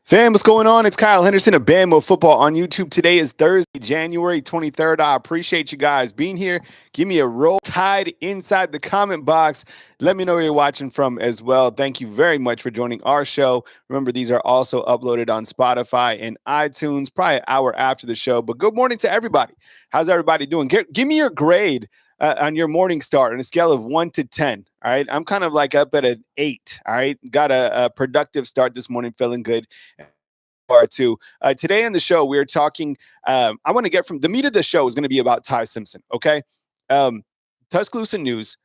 Fam, what's going on? It's Kyle Henderson of Bama Football on YouTube. Today is Thursday, January 23rd. I appreciate you guys being here. Give me a roll tide inside the comment box. Let me know where you're watching from as well. Thank you very much for joining our show. Remember, these are also uploaded on Spotify and iTunes, probably an hour after the show. But good morning to everybody. How's everybody doing? Give me your grade on your morning start on a scale of 1 to 10. All right. I'm kind of like up at an 8. All right. Got a productive start this morning, feeling good. Part two. Today on the show, we're talking. I want to get from the meat of the show is going to be about Ty Simpson. Okay. Tuscaloosa News.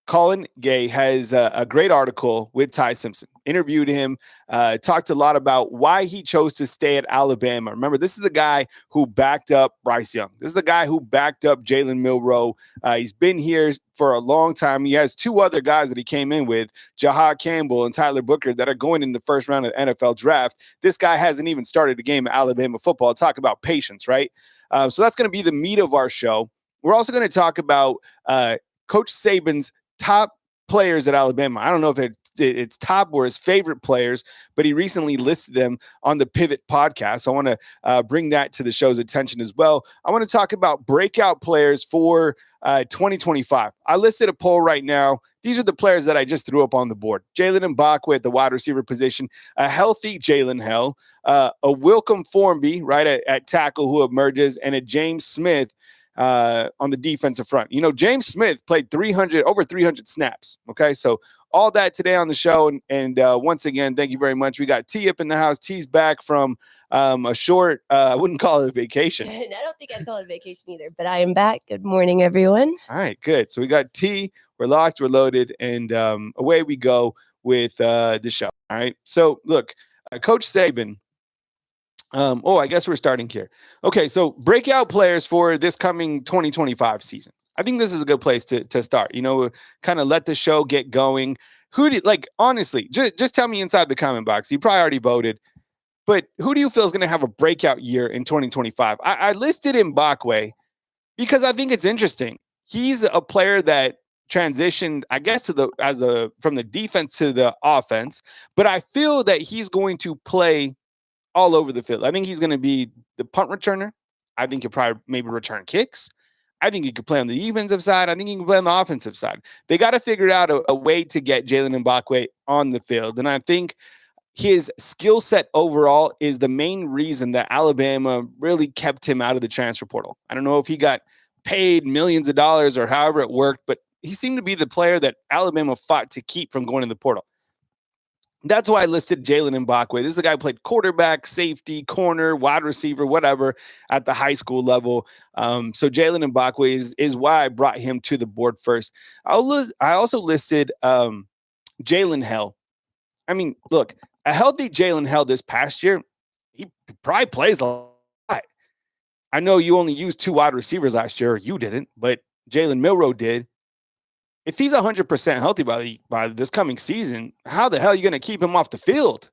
Colin Gay has a great article with Ty Simpson. Interviewed him, talked a lot about why he chose to stay at Alabama. Remember, this is the guy who backed up Bryce Young. This is the guy who backed up Jalen Milroe. He's been here for a long time. He has two other guys that he came in with, Jahad Campbell and Tyler Booker, that are going in the first round of the NFL draft. This guy hasn't even started a game at Alabama football. Talk about patience, right? So that's going to be the meat of our show. We're also going to talk about Coach Saban's top players at Alabama. I don't know if it's top or his favorite players, but he recently listed them on the Pivot podcast. So I want to bring that to the show's attention as well. I want to talk about breakout players for 2025. I listed a poll right now. These are the players that I just threw up on the board. Jalen Mbakwe at the wide receiver position, a healthy Jalen Hell, a Wilcom Formby right at tackle who emerges, and a James Smith on the defensive front. You know, James Smith played over 300 snaps. Okay, so all that today on the show. And once again, thank you very much. We got T up in the house. T's back from a short, I wouldn't call it a vacation. I don't think I'd call it a vacation either, but I am back. Good morning, everyone. All right, good. So we got T. We're locked, we're loaded, and away we go with the show. All right. So look, Coach Saban. I guess we're starting here. Okay, so breakout players for this coming 2025 season. I think this is a good place to start. You know, kind of let the show get going. Honestly, just tell me inside the comment box. You probably already voted, but who do you feel is going to have a breakout year in 2025? I listed Mbakwe because I think it's interesting. He's a player that transitioned, I guess, from the defense to the offense, but I feel that he's going to play all over the field. I think he's going to be the punt returner. I think he'll probably maybe return kicks. I think he could play on the defensive side. I think he can play on the offensive side. They got to figure out a way to get Jalen Mbakwe on the field. And I think his skill set overall is the main reason that Alabama really kept him out of the transfer portal. I don't know if he got paid millions of dollars or however it worked, but he seemed to be the player that Alabama fought to keep from going in the portal. That's why I listed Jalen Mbakwe. This is a guy who played quarterback, safety, corner, wide receiver, whatever at the high school level. So Jalen Mbakwe is why I brought him to the board first. I also listed Jalen Hell. I mean, look, a healthy Jalen Hell this past year, he probably plays a lot. I know you only used 2 wide receivers last year. You didn't, but Jalen Milroe did. If he's 100% healthy by this coming season, how the hell are you going to keep him off the field?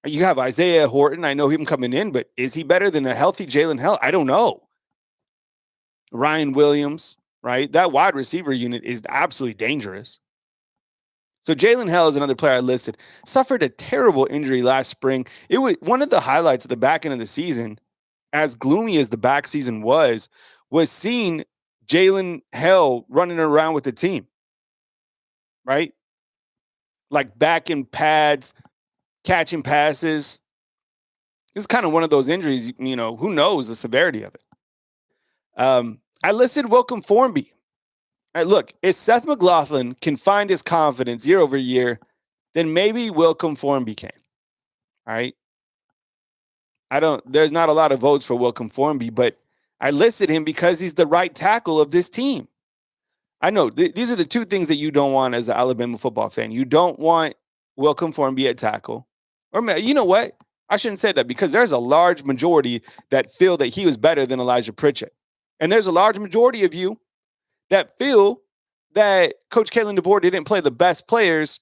You have Isaiah Horton. I know him coming in, but is he better than a healthy Jalen Hell? I don't know. Ryan Williams, right? That wide receiver unit is absolutely dangerous. So Jalen Hell is another player I listed. Suffered a terrible injury last spring. It was one of the highlights of the back end of the season, as gloomy as the back season was seeing Jalen Hell running around with the team, right? Like back in pads, catching passes. This is kind of one of those injuries, you know, who knows the severity of it. I listed Wilcom Formby. Look, if Seth McLaughlin can find his confidence year over year, then maybe Wilcom Formby can. All right. There's not a lot of votes for Wilcom Formby, but I listed him because he's the right tackle of this team. I know these are the two things that you don't want as an Alabama football fan. You don't want Wilcom Formby at tackle. Or you know what? I shouldn't say that because there's a large majority that feel that he was better than Elijah Pritchett. And there's a large majority of you that feel that Coach Kalen DeBoer didn't play the best players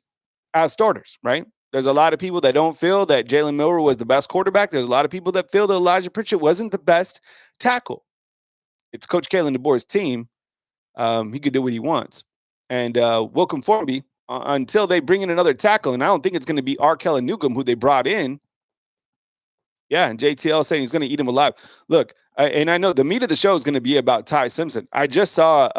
as starters, right? There's a lot of people that don't feel that Jalen Milroe was the best quarterback. There's a lot of people that feel that Elijah Pritchett wasn't the best tackle. It's Coach Kalen DeBoer's team. He could do what he wants. And Wilcom Formby, until they bring in another tackle, and I don't think it's going to be Arkella Newcomb, who they brought in. Yeah, and JTL saying he's going to eat him alive. Look, and I know the meat of the show is going to be about Ty Simpson. I just saw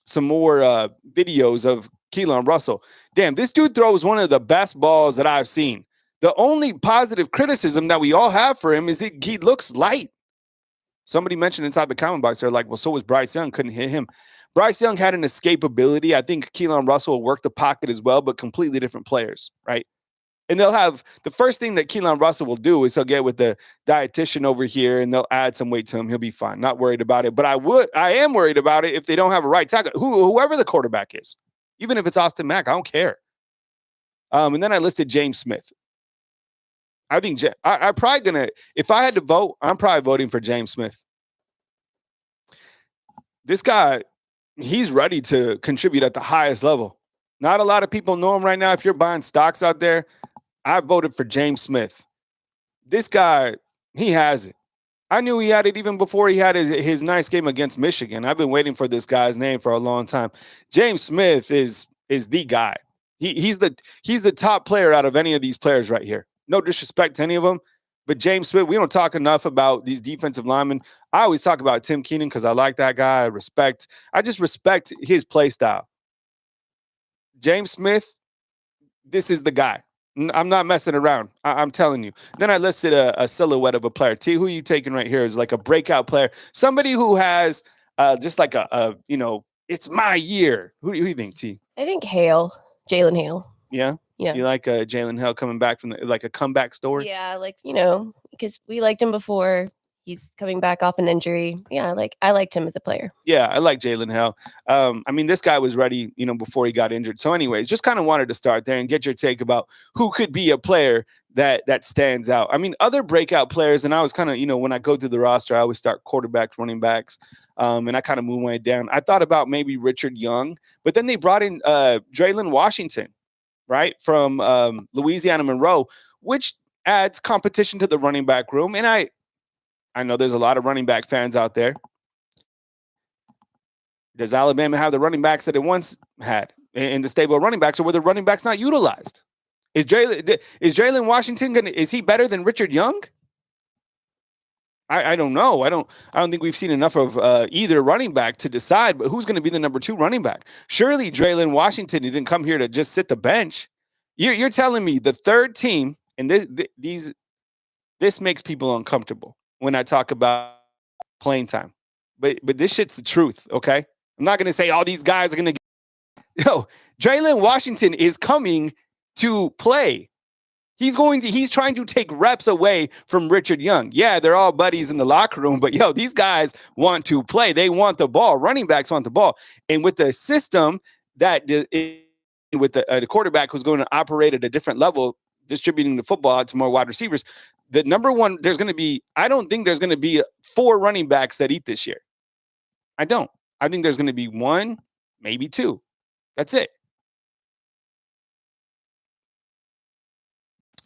some more videos of Keelan Russell. Damn, this dude throws one of the best balls that I've seen. The only positive criticism that we all have for him is that he looks light. Somebody mentioned inside the comment box, they're like, well, so was Bryce Young, couldn't hit him. Bryce Young had an escapability. I think Keelan Russell will work the pocket as well, but completely different players, right? And they'll have the first thing that Keelan Russell will do is he'll get with the dietitian over here and they'll add some weight to him. He'll be fine. Not worried about it. But I am worried about it if they don't have a right tackle, whoever the quarterback is, even if it's Austin Mack, I don't care. And then I listed James Smith. I think I'm probably gonna, if I had to vote, I'm probably voting for James Smith. This guy, he's ready to contribute at the highest level. Not a lot of people know him right now. If you're buying stocks out there, I voted for James Smith. This guy, he has it. I knew he had it even before he had his nice game against Michigan. I've been waiting for this guy's name for a long time. James Smith is the guy. He's the top player out of any of these players right here. No disrespect to any of them, but James Smith, we don't talk enough about these defensive linemen. I always talk about Tim Keenan because I like that guy. I just respect his play style. James Smith, this is the guy. I'm not messing around. I'm telling you. Then I listed a silhouette of a player. T, who are you taking right here is like a breakout player. Somebody who has just like it's my year. Who do you think, T? I think Jalen Hale. Yeah? Yeah. You like Jalen Hale coming back from like a comeback story? Yeah, because we liked him before. He's coming back off an injury. Yeah, I liked him as a player. Yeah, I like Jalen Hale. I mean, this guy was ready, before he got injured. So anyways, just kind of wanted to start there and get your take about who could be a player that stands out. I mean, other breakout players, and I was kind of, when I go through the roster, I always start quarterbacks, running backs, and I kind of move my way down. I thought about maybe Richard Young, but then they brought in Jalen Washington, right, from Louisiana Milroe, which adds competition to the running back room. And I know there's a lot of running back fans out there. Does Alabama have the running backs that it once had in the stable of running backs, or were the running backs not utilized? Is Jalen Washington is he better than Richard Young? I don't know. I don't think we've seen enough of either running back to decide, but who's going to be the number 2 running back? Surely Jalen Washington didn't come here to just sit the bench. You're telling me the third team, and this makes people uncomfortable when I talk about playing time. But this shit's the truth, okay? I'm not going to say all these guys are going to – Jalen Washington is coming to play. He's trying to take reps away from Richard Young. Yeah, they're all buddies in the locker room, but these guys want to play. They want the ball. Running backs want the ball. And with the system with the quarterback who's going to operate at a different level, distributing the football out to more wide receivers, the number one, I don't think there's going to be 4 running backs that eat this year. I don't. I think there's going to be 1, maybe 2. That's it.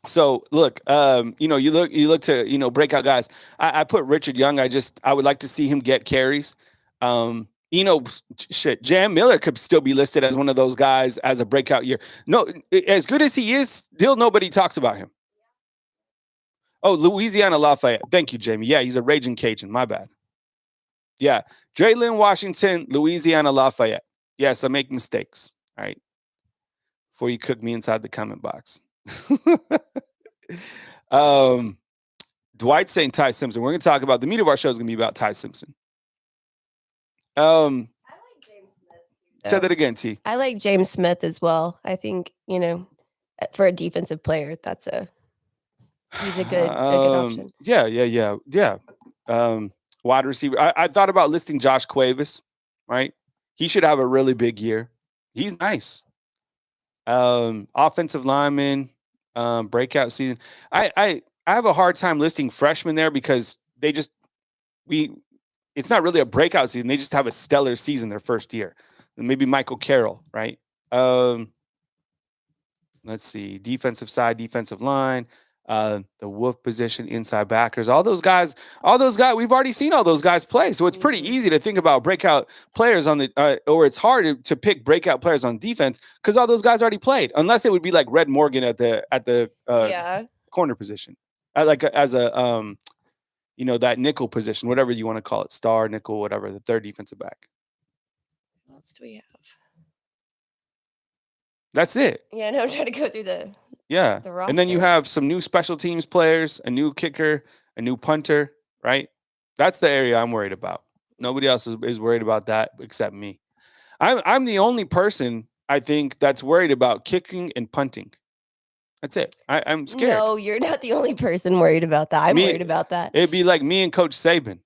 So look, you look to, breakout guys. I put Richard Young. I would like to see him get carries. Jam Miller could still be listed as one of those guys as a breakout year. No, as good as he is, still nobody talks about him. Oh, Louisiana Lafayette. Thank you, Jamie. Yeah, he's a raging Cajun. My bad. Yeah. Jalen Washington, Louisiana Lafayette. Yes, I make mistakes. All right. Before you cook me inside the comment box. Dwight's saying Ty Simpson. We're going to talk about the meat of our show is going to be about Ty Simpson. I like James Smith. Say that again, T. I like James Smith as well. I think, for a defensive player, he's a good option. Yeah. Wide receiver. I thought about listing Josh Cuevas, right? He should have a really big year. He's nice. Offensive lineman, breakout season. I have a hard time listing freshmen there because it's not really a breakout season. They just have a stellar season their first year. And maybe Michael Carroll, right? Let's see. Defensive side, defensive line, the wolf position, inside backers. All those guys, we've already seen all those guys play. So it's pretty easy to think about breakout players on or it's hard to pick breakout players on defense because all those guys already played, unless it would be like Red Morgan at the corner position. as a that nickel position, whatever you want to call it, star, nickel, whatever, the third defensive back. What else do we have? That's it. Yeah, no, I'm trying to go through the roster. And then you have some new special teams players, a new kicker, a new punter, right? That's the area I'm worried about. Nobody else is worried about that except me. I'm the only person I think that's worried about kicking and punting. That's it. I'm scared. No, you're not the only person worried about that. I'm worried about that. It'd be like me and Coach Saban.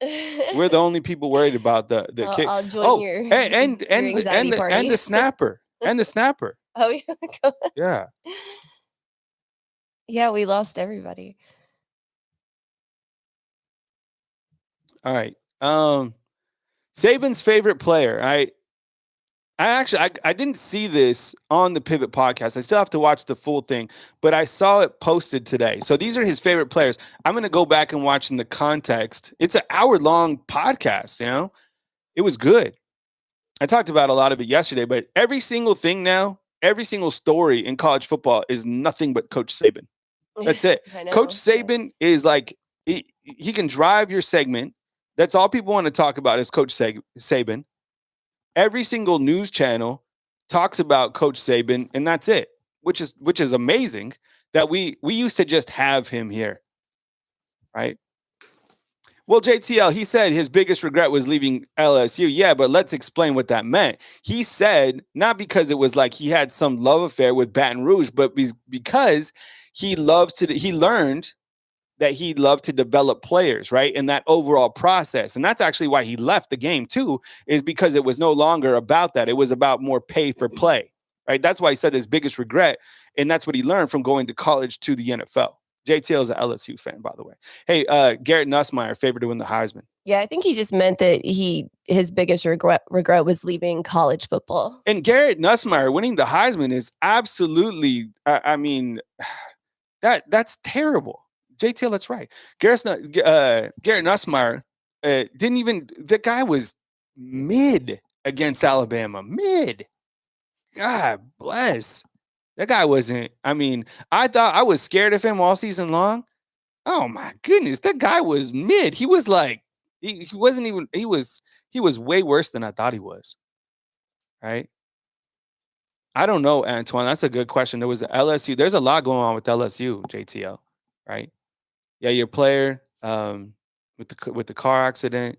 We're the only people worried about the kick. I'll join your anxiety party. And the snapper. And the snapper. Oh yeah. Yeah. Yeah, we lost everybody. All right. Saban's favorite player. I didn't see this on the Pivot podcast. I still have to watch the full thing, but I saw it posted today. So these are his favorite players. I'm going to go back and watch in the context. It's an hour-long podcast, It was good. I talked about a lot of it yesterday, but every single thing now, every single story in college football is nothing but Coach Saban. That's it. Coach Saban is like, he can drive your segment. That's all people want to talk about is Coach Saban. Every single news channel talks about Coach Saban, and that's it, which is amazing that we used to just have him here, right? Well, JTL, he said his biggest regret was leaving LSU. Yeah, but let's explain what that meant. He said not because it was like he had some love affair with Baton Rouge, but because he learned that he loved to develop players, right? And that overall process. And that's actually why he left the game too, is because it was no longer about that. It was about more pay for play, right? That's why he said his biggest regret. And that's what he learned from going to college to the NFL. JTL is an LSU fan, by the way. Hey, Garrett Nussmeier, favorite to win the Heisman. Yeah, I think he just meant that his biggest regret was leaving college football. And Garrett Nussmeier winning the Heisman is absolutely, that's terrible. JTL, that's right. Garrett Nussmeier didn't even. The guy was mid against Alabama. Mid. God bless. That guy wasn't. I thought I was scared of him all season long. Oh my goodness, that guy was mid. He was like he wasn't even. He was way worse than I thought he was. Right. I don't know, Antoine. That's a good question. There was LSU. There's a lot going on with LSU, JTL. Right. Yeah, your player with the car accident.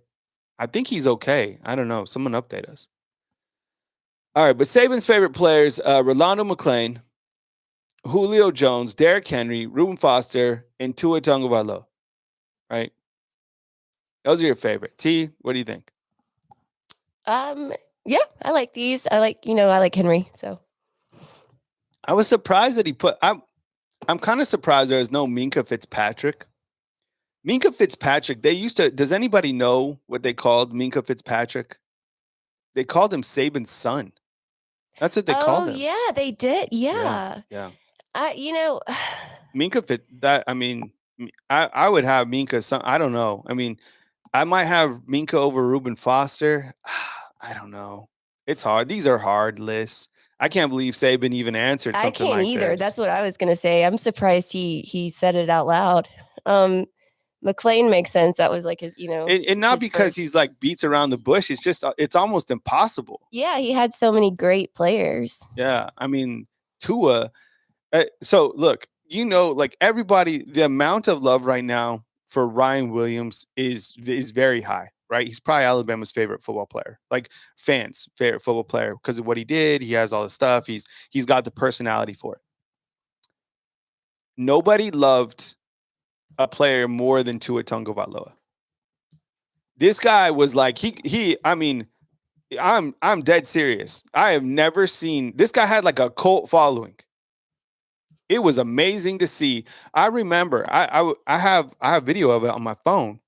I think he's okay. I don't know. Someone update us. All right, but Saban's favorite players: Rolando McClain, Julio Jones, Derrick Henry, Reuben Foster, and Tua Tagovailoa. Right? Those are your favorite. T, what do you think? Yeah, I like these. I like Henry. So I was surprised that he put. I'm kind of surprised there's no Minkah Fitzpatrick. Minkah Fitzpatrick, they used to. Does anybody know what they called Minkah Fitzpatrick? They called him Saban's son. That's what they called him. Oh yeah, they did. Yeah. Minkah I would have Minkah son. I don't know. I might have Minkah over Reuben Foster. I don't know. It's hard. These are hard lists. I can't believe Saban even answered something like this. I can't either. That's what I was going to say. I'm surprised he said it out loud. McClain makes sense. That was like his, and not because he's like beats around the bush. It's just, it's almost impossible. Yeah. He had so many great players. Yeah. Tua. So look, like everybody, the amount of love right now for Ryan Williams is very high, right? He's probably Alabama's favorite football player, like fans' favorite football player because of what he did. He has all the stuff. He's got the personality for it. Nobody loved a player more than Tua Tagovailoa. This guy was like I'm dead serious. I have never seen this guy had like a cult following. It was amazing to see. I remember I have video of it on my phone.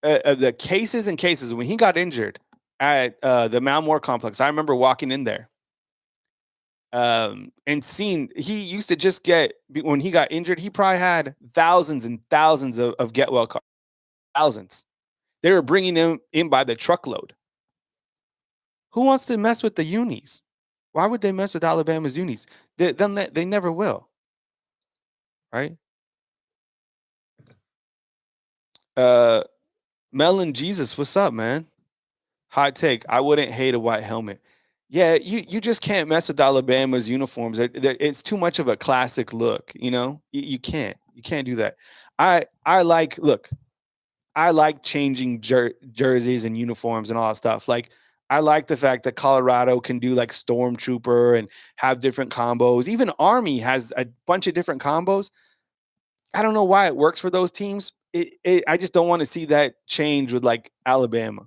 The cases and cases when he got injured at the Mount Moore complex. I remember walking in there. And seeing he used to just get when he got injured, he probably had thousands and thousands of get well cards. Thousands. They were bringing him in by the truckload. Who wants to mess with the unis? Why would they mess with Alabama's unis? They never will. Right? Uh, Melon Jesus, what's up, man? Hot take. I wouldn't hate a white helmet. Yeah, you just can't mess with Alabama's uniforms. It's too much of a classic look. You can't do that. I like look. I like changing jerseys and uniforms and all that stuff. Like I like the fact that Colorado can do like Stormtrooper and have different combos. Even Army has a bunch of different combos. I don't know why it works for those teams. I just don't want to see that change with like Alabama.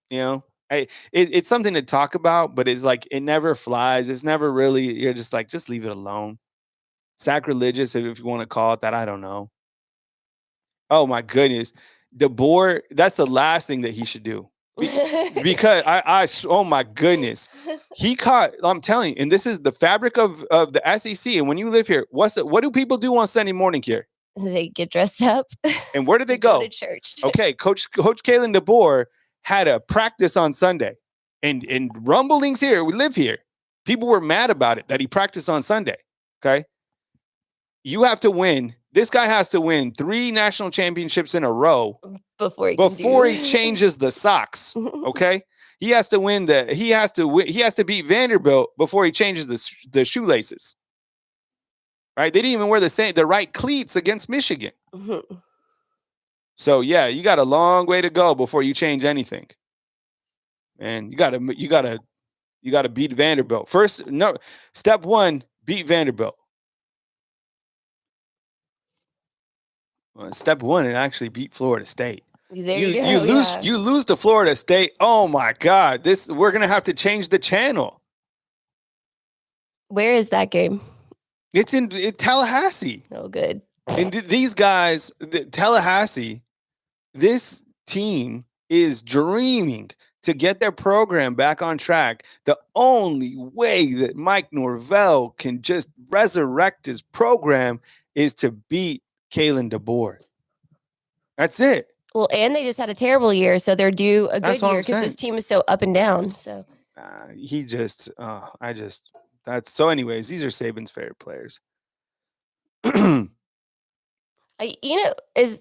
You know, it's something to talk about, but it's like it never flies. It's never really. You're just like, just leave it alone. Sacrilegious, if you want to call it that. I don't know. Oh my goodness, DeBoer. That's the last thing that he should do. Because oh my goodness, he caught. I'm telling you, and this is the fabric of the SEC. And when you live here, what do people do on Sunday morning here? They get dressed up. And where do they go? To church. Okay, Coach Kalen DeBoer had a practice on Sunday, and rumblings here. We live here. People were mad about it that he practiced on Sunday. Okay, you have to win. This guy has to win 3 national championships in a row before he changes the socks. Okay, he has to win he has to beat Vanderbilt before he changes the shoelaces. Right? They didn't even wear the right cleats against Michigan. Mm-hmm. So yeah, you got a long way to go before you change anything. And you gotta beat Vanderbilt. Step 1, beat Vanderbilt. Step 1 and actually beat Florida State. You lose to Florida State. Oh my God. We're gonna have to change the channel. Where is that game? It's in Tallahassee. Oh, good. And these guys, Tallahassee, this team is dreaming to get their program back on track. The only way that Mike Norvell can just resurrect his program is to beat Kalen DeBoer. That's it. Well, and they just had a terrible year, so they're due a good year because this team is so up and down. So so. Anyways, these are Saban's favorite players.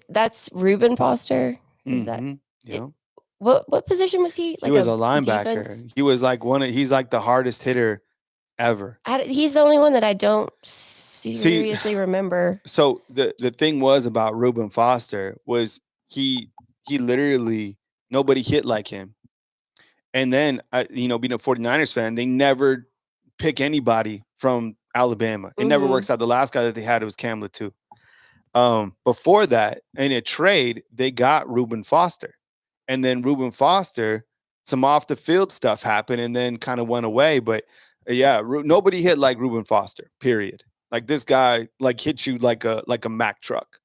That's Reuben Foster? Is that? Yeah. What position was he? He was a linebacker. Defense? He was like he's like the hardest hitter ever. He's the only one that I don't seriously remember. So the thing was about Reuben Foster was he literally nobody hit like him. And then being a 49ers fan, they never pick anybody from Alabama. It never works out. The last guy that they had was Camlet too. Before that, in a trade, they got Reuben Foster. And then Reuben Foster, some off the field stuff happened and then kind of went away. But yeah, nobody hit like Reuben Foster, period. Like this guy like hit you like a Mack truck.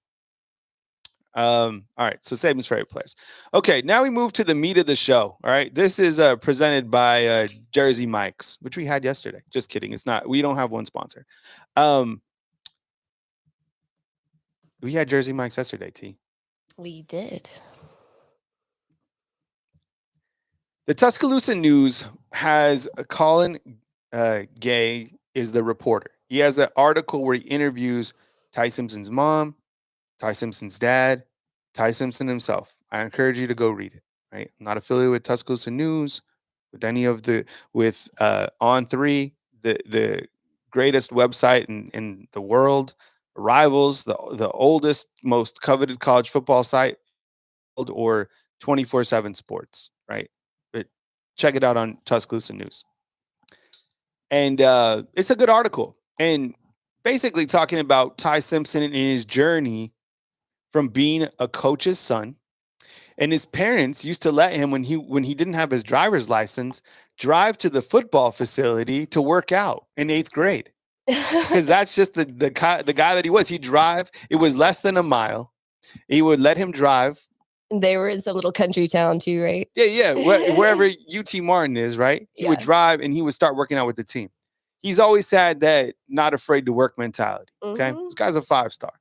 All right, so Saban's favorite players. Okay, now we move to the meat of the show. All right, this is presented by Jersey Mike's, which we had yesterday. Just kidding, it's not. We don't have one sponsor. We had Jersey Mike's yesterday, T. We did. The Tuscaloosa News has Colin Gay is the reporter. He has an article where he interviews Ty Simpson's mom, Ty Simpson's dad, Ty Simpson himself. I encourage you to go read it. Right, I'm not affiliated with Tuscaloosa News, with any of On3, the greatest website in the world, Rivals, the oldest, most coveted college football site, or 24/7 Sports. Right, but check it out on Tuscaloosa News. And it's a good article, and basically talking about Ty Simpson and his journey from being a coach's son. And his parents used to let him, when he didn't have his driver's license, drive to the football facility to work out in 8th grade. Because that's just the guy that he was. He'd drive. It was less than a mile. He would let him drive. They were in some little country town too, right? Yeah. Wherever UT Martin is, right? He would drive and he would start working out with the team. He's always had that not afraid to work mentality. Okay. This guy's a 5-star.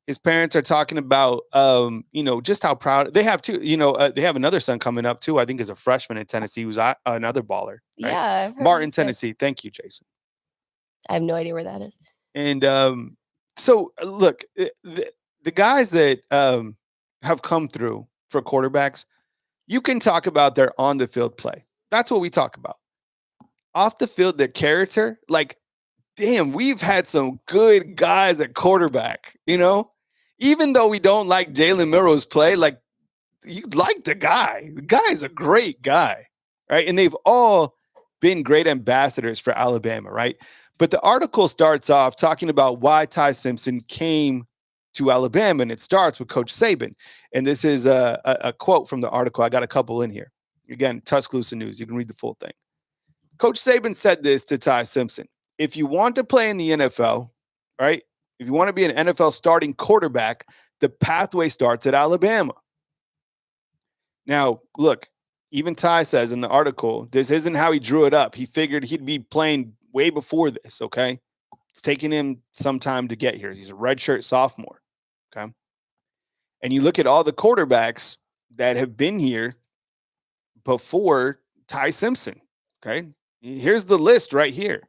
His parents are talking about, just how proud they have too. They have another son coming up too. I think is a freshman in Tennessee who's another baller. Right? Yeah. Martin, Tennessee. Thank you, Jason. I have no idea where that is. And so look, the guys that have come through for quarterbacks, you can talk about their on the field play. That's what we talk about. Off the field, their character, like, damn, we've had some good guys at quarterback, Even though we don't like Jalen Milroe's play, like, you like the guy. The guy's a great guy, right? And they've all been great ambassadors for Alabama, right? But the article starts off talking about why Ty Simpson came to Alabama, and it starts with Coach Saban. And this is a quote from the article. I got a couple in here. Again, Tuscaloosa News. You can read the full thing. Coach Saban said this to Ty Simpson. If you want to play in the NFL, right? If you want to be an NFL starting quarterback, the pathway starts at Alabama. Now, look, even Ty says in the article, this isn't how he drew it up. He figured he'd be playing way before this, okay? It's taking him some time to get here. He's a redshirt sophomore, okay? And you look at all the quarterbacks that have been here before Ty Simpson, okay? Here's the list right here.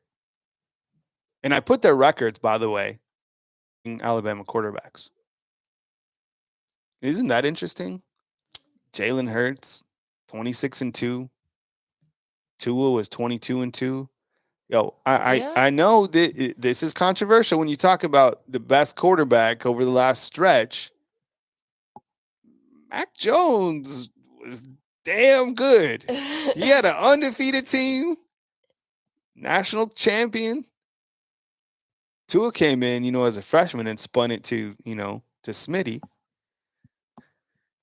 And I put their records, by the way, in Alabama quarterbacks. Isn't that interesting? Jalen Hurts, 26-2. Tua was 22-2. Yo, I know that this is controversial when you talk about the best quarterback over the last stretch. Mac Jones was damn good. He had an undefeated team, national champion. Tua came in, as a freshman and spun it to Smitty.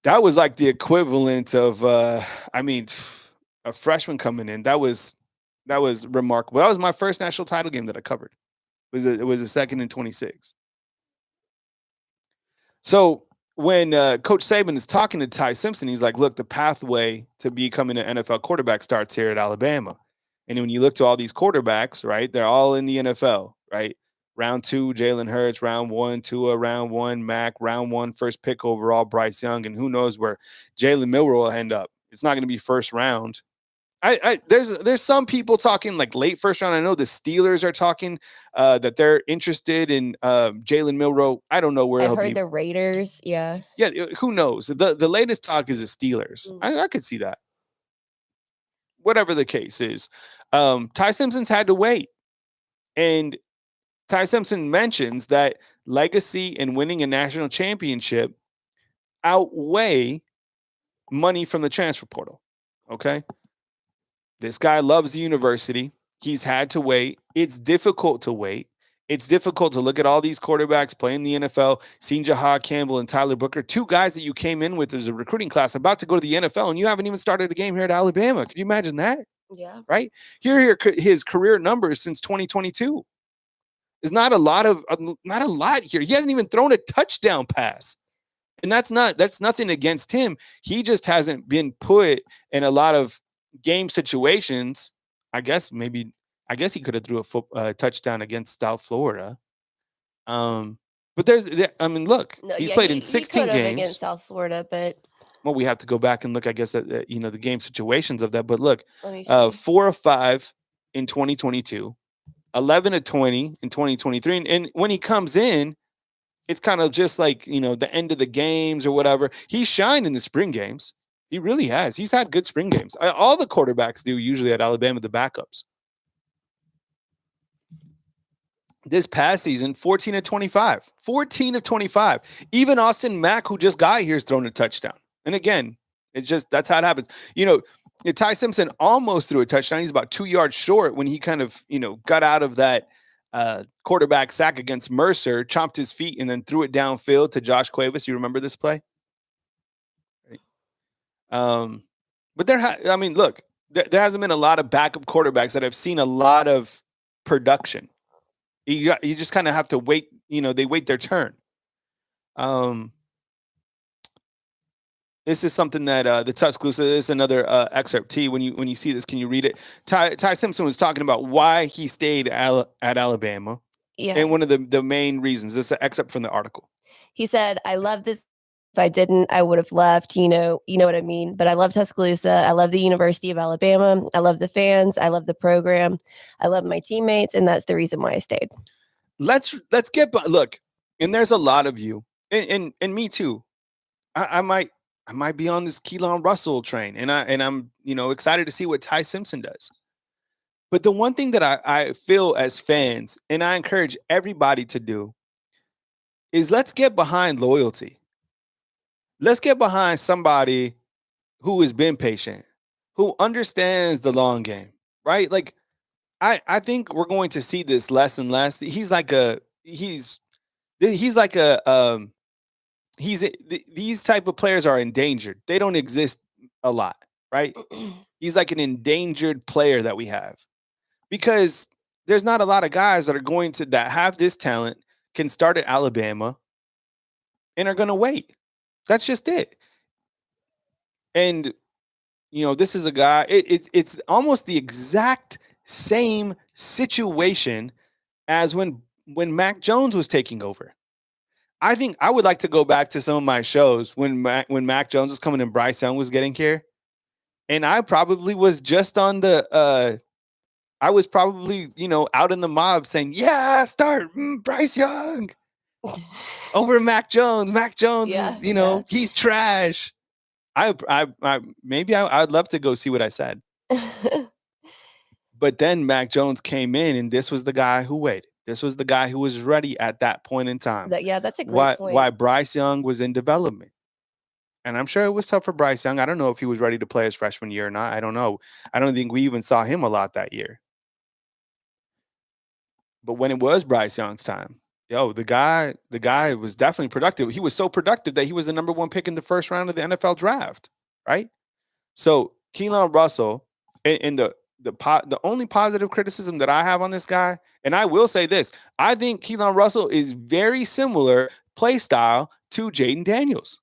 That was like the equivalent of, a freshman coming in. That was remarkable. That was my first national title game that I covered. It was a second and 26. So when Coach Saban is talking to Ty Simpson, he's like, look, the pathway to becoming an NFL quarterback starts here at Alabama. And when you look to all these quarterbacks, right, they're all in the NFL, right? Round 2, Jalen Hurts. Round 1, Tua. Round 1, Mac. Round 1, first pick overall, Bryce Young. And who knows where Jalen Milroe will end up. It's not going to be first round. There's some people talking like late first round. I know the Steelers are talking that they're interested in Jalen Milroe. I don't know where I've heard the Raiders. Yeah. Who knows? The latest talk is the Steelers. I could see that. Whatever the case is, Ty Simpson's had to wait, and Ty Simpson mentions that legacy and winning a national championship outweigh money from the transfer portal. Okay. This guy loves the university. He's had to wait. It's difficult to wait. It's difficult to look at all these quarterbacks playing the NFL, seeing Jahad Campbell and Tyler Booker, two guys that you came in with as a recruiting class about to go to the NFL, and you haven't even started a game here at Alabama. Can you imagine that? Yeah. Right? Here his career numbers since 2022. There's not a lot here. He hasn't even thrown a touchdown pass. And that's nothing against him. He just hasn't been put in a lot of game situations. I guess he could have threw a touchdown against South Florida. But look, he's played in 16 games against South Florida, but we have to go back and look, I guess, at the game situations of that. But look, 4 of 5 in 2022, 11 of 20 in 2023, and when he comes in, it's kind of just like the end of the games or whatever. He's shined in the spring games. He really has. He's had good spring games. All the quarterbacks do usually at Alabama, the backups. This past season, 14 of 25. 14 of 25. Even Austin Mack, who just got here, has thrown a touchdown. And again, that's how it happens. Ty Simpson almost threw a touchdown. He's about 2 yards short when he kind of, got out of that quarterback sack against Mercer, chomped his feet, and then threw it downfield to Josh Cuevas. You remember this play? But there hasn't been a lot of backup quarterbacks that have seen a lot of production. You just kind of have to wait. They wait their turn. This is something that the Tuscaloosa. This is another excerpt. T. When you see this, can you read it? Ty Simpson was talking about why he stayed at Alabama. Yeah. And one of the main reasons. This is an excerpt from the article. He said, "I love this. If I didn't, I would have left. You know what I mean. But I love Tuscaloosa. I love the University of Alabama. I love the fans. I love the program. I love my teammates, and that's the reason why I stayed." Let's get look. And there's a lot of you, and me too. I might be on this Keelan Russell train, and I'm excited to see what Ty Simpson does. But the one thing that I feel as fans, and I encourage everybody to do, is let's get behind loyalty. Let's get behind somebody who has been patient, who understands the long game, right? Like I think we're going to see this less and less. He's like a these type of players are endangered. They don't exist a lot, right? He's like an endangered player that we have because there's not a lot of guys that have this talent, can start at Alabama, and are going to wait. That's just it. And this is a guy. It's almost the exact same situation as when Mac Jones was taking over. I think I would like to go back to some of my shows when Mac Jones was coming and Bryce Young was getting here, and I probably was just on the. I was probably out in the mob saying, "Yeah, start Bryce Young over Mac Jones. Mac Jones is he's trash." I'd love to go see what I said. But then Mac Jones came in, and this was the guy who waited. This was the guy who was ready at that point in time. That's a great point. Why Bryce Young was in development. And I'm sure it was tough for Bryce Young. I don't know if he was ready to play his freshman year or not. I don't know. I don't think we even saw him a lot that year. But when it was Bryce Young's time, the guy was definitely productive. He was so productive that he was the number 1 pick in the first round of the NFL draft, right? So Keelan Russell, and the only positive criticism that I have on this guy, and I will say this, I think Keelan Russell is very similar play style to Jaden Daniels.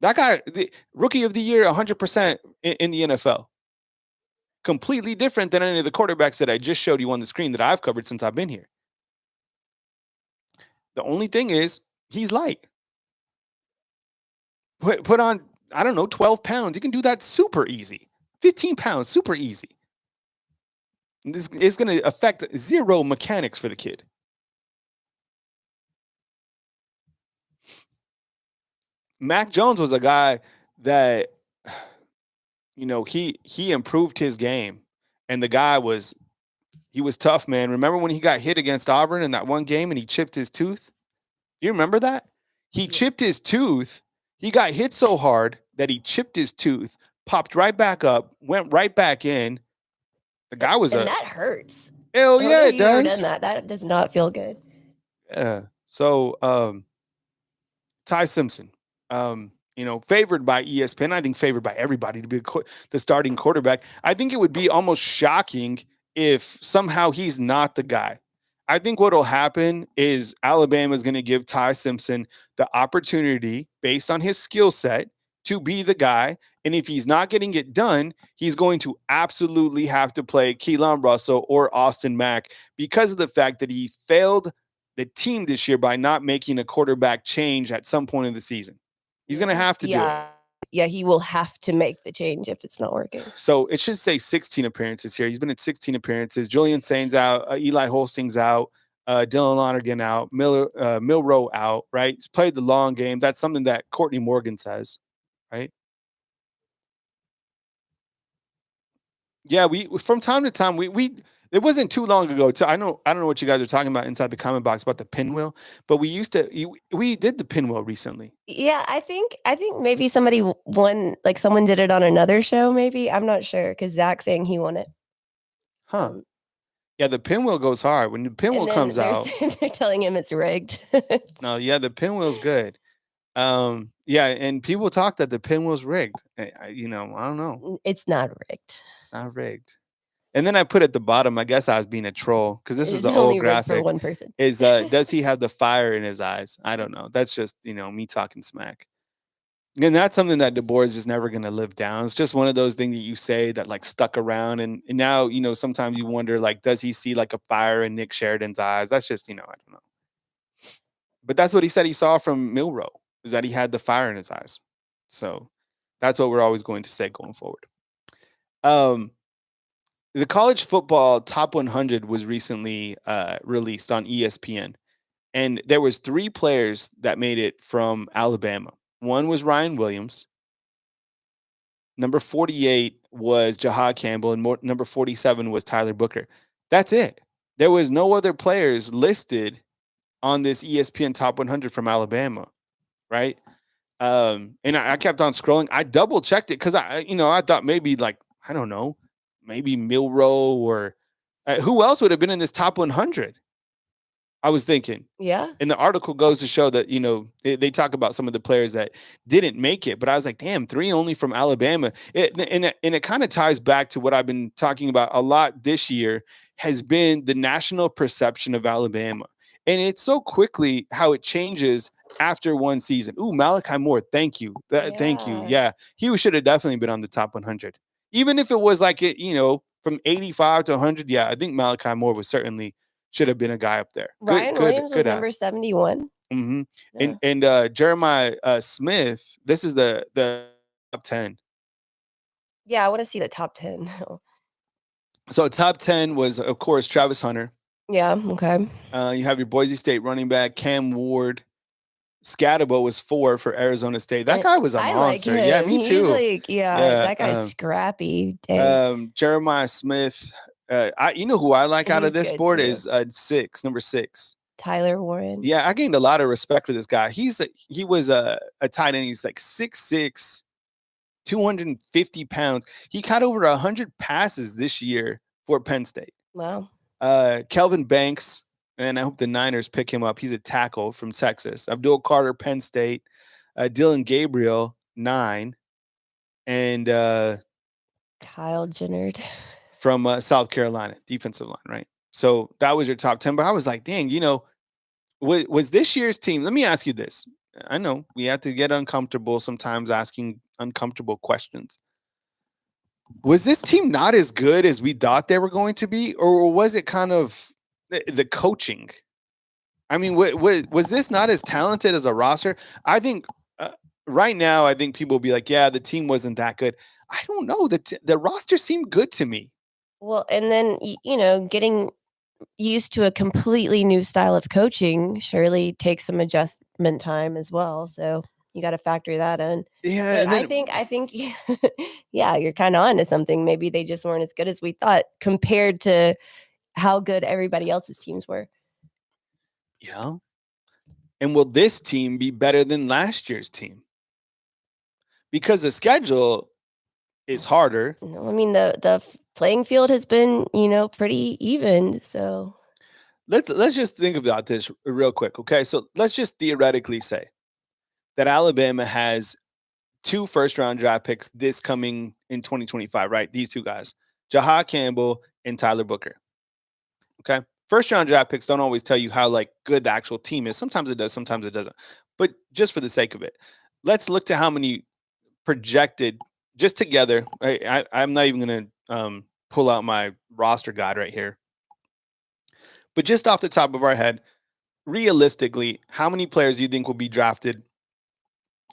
That guy, the rookie of the year, 100% in the NFL. Completely different than any of the quarterbacks that I just showed you on the screen that I've covered since I've been here. The only thing is he's light. Put on, I don't know, 12 pounds. You can do that super easy. 15 pounds, super easy. This is going to affect zero mechanics for the kid. Mac Jones was a guy that, he improved his game, and the guy was tough, man. Remember when he got hit against Auburn in that one game and he chipped his tooth? You remember that? He chipped his tooth. He got hit so hard that he chipped his tooth, popped right back up, went right back in. The guy was that hurts. Hell yeah, it does. Done that does not feel good. Yeah. So, Ty Simpson, favored by ESPN. I think favored by everybody to be the starting quarterback. I think it would be almost shocking if somehow he's not the guy. I think what will happen is Alabama is going to give Ty Simpson the opportunity based on his skill set to be the guy. And if he's not getting it done, he's going to absolutely have to play Keelan Russell or Austin Mack because of the fact that he failed the team this year by not making a quarterback change at some point in the season. He's going to have to do it. Yeah, he will have to make the change if it's not working. So it should say 16 appearances here. He's been at 16 appearances. Julian Sainz out. Eli Holsting's out. Dylan Lonergan out. Milroe out, right? He's played the long game. That's something that Courtney Morgan says, right? Yeah, we from time to time, it wasn't too long ago. I don't know what you guys are talking about inside the comment box about the pinwheel, but we did the pinwheel recently. Yeah, I think maybe somebody won, like someone did it on another show. Maybe I'm not sure because Zach's saying he won it. Huh? Yeah, the pinwheel goes hard when the pinwheel comes out. They're telling him it's rigged. No, yeah, the pinwheel's good. Yeah, and people talk that the pinwheel's rigged. I don't know. It's not rigged. It's not rigged. And then I put at the bottom, I guess I was being a troll because this is the old graphic. For one person. Is does he have the fire in his eyes? I don't know. That's just me talking smack. And that's something that DeBoer is just never going to live down. It's just one of those things that you say that like stuck around, and now sometimes you wonder like, does he see like a fire in Nick Sheridan's eyes? That's just I don't know. But that's what he said he saw from Milroe, is that he had the fire in his eyes. So that's what we're always going to say going forward. The college football top 100 was recently released on ESPN, and there was 3 players that made it from Alabama. One was Ryan Williams. Number 48 was Jahad Campbell, and number 47 was Tyler Booker. That's it. There was no other players listed on this ESPN Top 100 from Alabama, right? And I kept on scrolling. I double checked it because I thought maybe like I don't know, maybe Milroe or who else would have been in this top 100. I was thinking. Yeah. And the article goes to show that, they talk about some of the players that didn't make it, but I was like, damn, 3 only from Alabama. And it kind of ties back to what I've been talking about a lot this year has been the national perception of Alabama. And it's so quickly how it changes after one season. Ooh, Malachi Moore. Thank you. Thank you. Yeah. He should have definitely been on the top 100. Even if it was like from 85 to 100. Yeah. I think Malachi Moore was certainly should have been a guy up there. Ryan Williams was number 71. Mm-hmm. Yeah. And Jeremiah Smith, this is the top 10. Yeah, I want to see the top 10. So top 10 was, of course, Travis Hunter. Yeah, okay. You have your Boise State running back, Cam Ward. Scatterbo was 4 for Arizona State. That guy was a monster. Like yeah, me too. He's that guy's scrappy. Dang. Jeremiah Smith. You know who I like out of this board too. Is number 6. Tyler Warren. Yeah, I gained a lot of respect for this guy. He was a tight end. He's like 6'6", 250 pounds. He caught over 100 passes this year for Penn State. Wow. Kelvin Banks, and I hope the Niners pick him up. He's a tackle from Texas. Abdul Carter, Penn State. Dylan Gabriel, 9. And Kyle Jennard from South Carolina, defensive line, right? So that was your top 10. But I was like, dang, was this year's team? Let me ask you this. I know we have to get uncomfortable sometimes asking uncomfortable questions. Was this team not as good as we thought they were going to be? Or was it kind of the coaching? I mean, was this not as talented as a roster? I think right now, I think people will be like, yeah, the team wasn't that good. I don't know. The roster seemed good to me. Well, and then, getting used to a completely new style of coaching surely takes some adjustment time as well. So you got to factor that in. Yeah. And I think, yeah, you're kind of onto something. Maybe they just weren't as good as we thought compared to how good everybody else's teams were. Yeah. And will this team be better than last year's team? Because the schedule is harder. No, I mean, the playing field has been, pretty even. So let's just think about this real quick. Okay. So let's just theoretically say that Alabama has 2 first-round draft picks this coming in 2025, right? These 2 guys, Jahad Campbell and Tyler Booker. Okay. First-round draft picks don't always tell you how good the actual team is. Sometimes it does, sometimes it doesn't. But just for the sake of it, let's look to how many projected just together. I'm not even going to pull out my roster guide right here. But just off the top of our head, realistically, how many players do you think will be drafted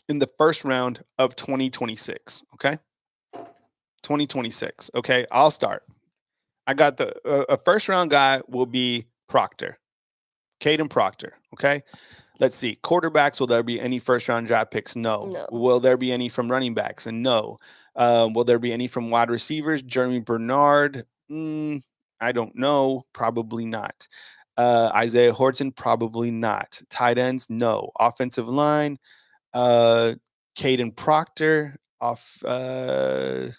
in the first round of 2026? Okay. 2026. Okay. I'll start. I got a first round guy will be Proctor. Caden Proctor. Okay. Let's see. Quarterbacks, will there be any first round draft picks? No. Will there be any from running backs? And no. Will there be any from wide receivers? Jeremy Bernard? I don't know. Probably not. Isaiah Horton? Probably not. Tight ends? No. Offensive line? Caden Proctor? Jaden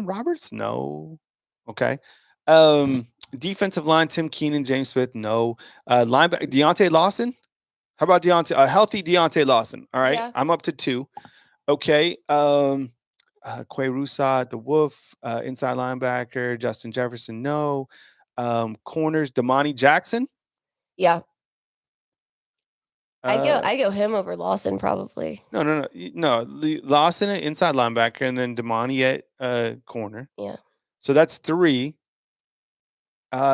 Roberts? No. Okay. Defensive line, Tim Keenan, James Smith, no. Linebacker, Deontay Lawson. How about Deontay? A healthy Deontay Lawson. All right. Yeah. I'm up to 2. Okay. Quay Rusa, the Wolf, inside linebacker, Justin Jefferson, no. Corners, Damani Jackson. Yeah. I go him over Lawson probably. No. Lawson at inside linebacker, and then Damani at corner. Yeah. So that's 3.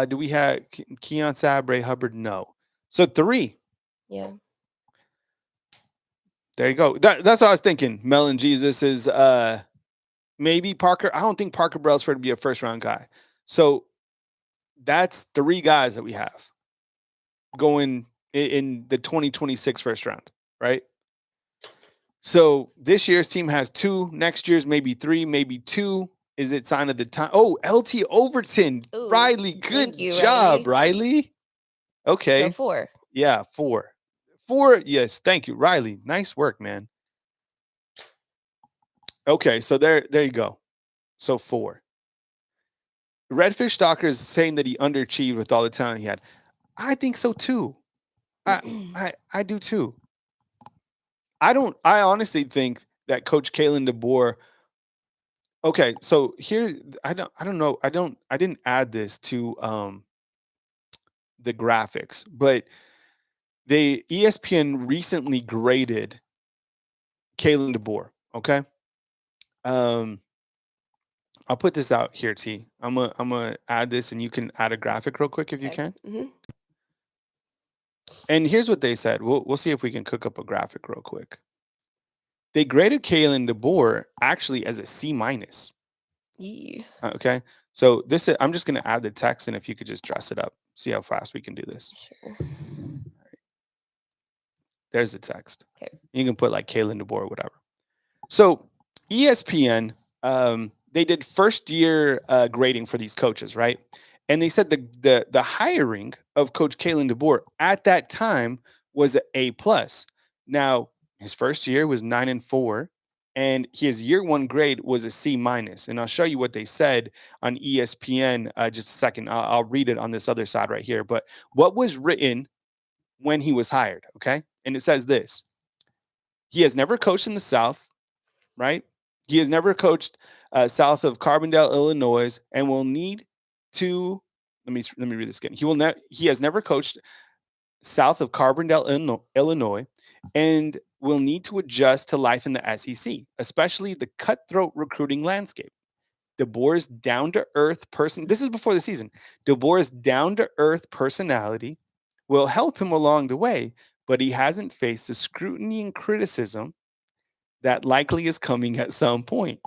Do we have Keon Sabre, Hubbard? No. So 3. Yeah. There you go. That's what I was thinking. Melon Jesus is maybe Parker. I don't think Parker Brailsford would be a first round guy. So that's 3 guys that we have going in the 2026 first round, right? So this year's team has 2. Next year's maybe 3, maybe 2. Is it sign of the time? Oh, LT Overton. Ooh, Riley, thank good you, job, Riley. Riley. Okay. So 4. Yeah, 4. 4, yes. Thank you, Riley. Nice work, man. Okay, so there you go. So 4. Redfish Stalker is saying that he underachieved with all the talent he had. I think so too. I do too. I honestly think that Coach Kalen DeBoer. Okay, so here I don't know. I didn't add this to the graphics, but they ESPN recently graded Kalen DeBoer. Okay. Um I'll put this out here, T. I'm gonna add this and you can add a graphic real quick if you can. Mm-hmm. And here's what they said. We'll see if we can cook up a graphic real quick. They graded Kalen DeBoer actually as a C minus. Yeah. Okay. So this is, I'm just going to add the text, and if you could just dress it up, see how fast we can do this. Sure. There's the text. Okay. You can put like Kalen DeBoer or whatever. So ESPN, they did first year grading for these coaches, right? And they said the hiring of Coach Kalen DeBoer at that time was an A plus. Now his first year was 9-4, and his year 1 grade was a C minus. And I'll show you what they said on ESPN just a second. I'll read it on this other side right here. But what was written when he was hired? Okay, and it says this: he has never coached in the South, right? He has never coached south of Carbondale, Illinois, and will need to. Let me read this again. He has never coached south of Carbondale, Illinois, and will need to adjust to life in the SEC, especially the cutthroat recruiting landscape. DeBoer's down to earth person. This is before the season. DeBoer's down to earth personality will help him along the way, but he hasn't faced the scrutiny and criticism that likely is coming at some point.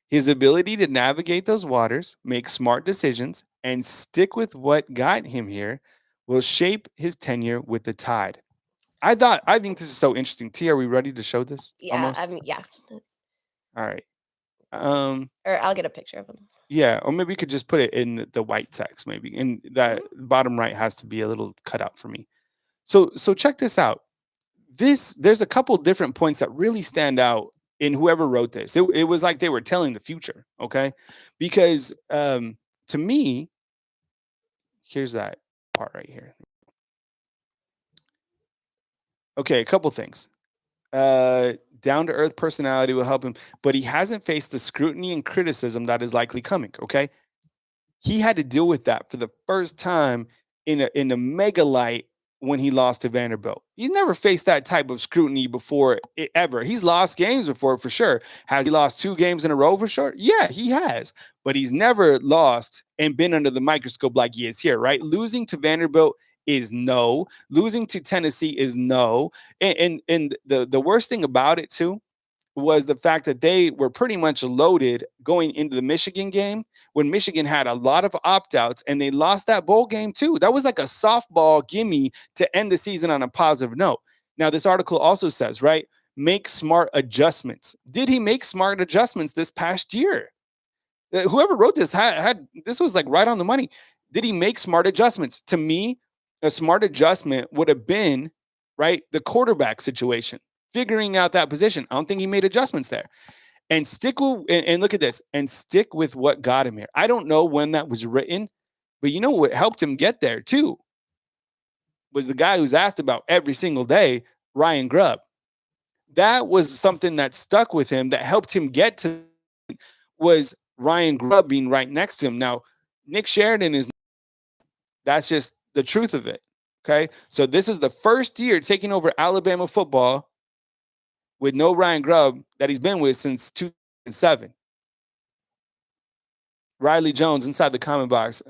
His ability to navigate those waters, make smart decisions, and stick with what got him here will shape his tenure with the Tide. I think this is so interesting. T, are we ready to show this? Yeah. Almost? I mean, yeah. All right. Or I'll get a picture of him. Yeah, or maybe we could just put it in the white text, maybe. And that bottom right has to be a little cut out for me. So check this out. There's a couple different points that really stand out in whoever wrote this. It was like they were telling the future, okay? Because to me, here's that part right here. Okay, a couple things. Down to earth personality will help him, but he hasn't faced the scrutiny and criticism that is likely coming. Okay, he had to deal with that for the first time in a mega light when he lost to Vanderbilt. He's never faced that type of scrutiny before ever. He's lost games before for sure. Has he lost 2 games in a row for sure? Yeah, he has. But he's never lost and been under the microscope like he is here, right? Losing to Vanderbilt is no. Losing to Tennessee is no. And the worst thing about it too was the fact that they were pretty much loaded going into the Michigan game when Michigan had a lot of opt-outs and they lost that bowl game too. That was like a softball gimme to end the season on a positive note. Now, this article also says, right, make smart adjustments. Did he make smart adjustments this past year? Whoever wrote this had this was like right on the money. Did he make smart adjustments? To me, a smart adjustment would have been, right, the quarterback situation. Figuring out that position. I don't think he made adjustments there. And stick with and look at this and stick with what got him here. I don't know when that was written, but you know what helped him get there too was the guy who's asked about every single day, Ryan Grubb. That was something that stuck with him that helped him get to was Ryan Grubb being right next to him. Now, Nick Sheridan is that's just the truth of it. Okay. So this is the first year taking over Alabama football with no Ryan Grubb that he's been with since 2007. Riley Jones inside the comment box.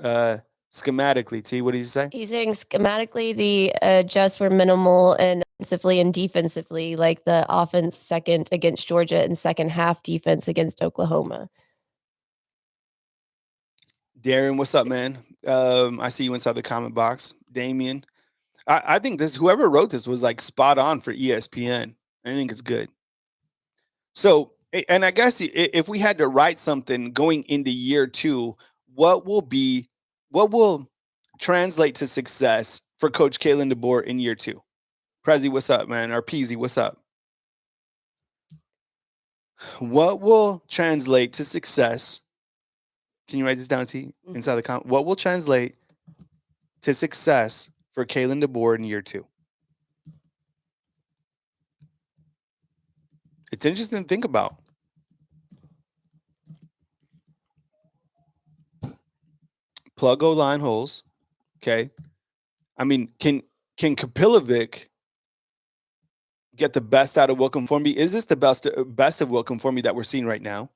Schematically, T, what did he say? He's saying schematically the adjusts were minimal and offensively and defensively, like the offense second against Georgia and second half defense against Oklahoma. Darren, what's up, man? I see you inside the comment box. Damien. I think this whoever wrote this was like spot on for ESPN. I think it's good. So, and I guess if we had to write something going into year two, what will translate to success for Coach Kalen DeBoer in year two? Prezi, what's up, man? Or Peasy, what's up? What will translate to success? Can you write this down, T, inside the comment? What will translate to success for Kalen DeBoer in year two? It's interesting to think about. Plug O-line holes. Okay. I mean, can Kapilovic get the best out of Will Conformi? Is this the best of Will Conformi that we're seeing right now?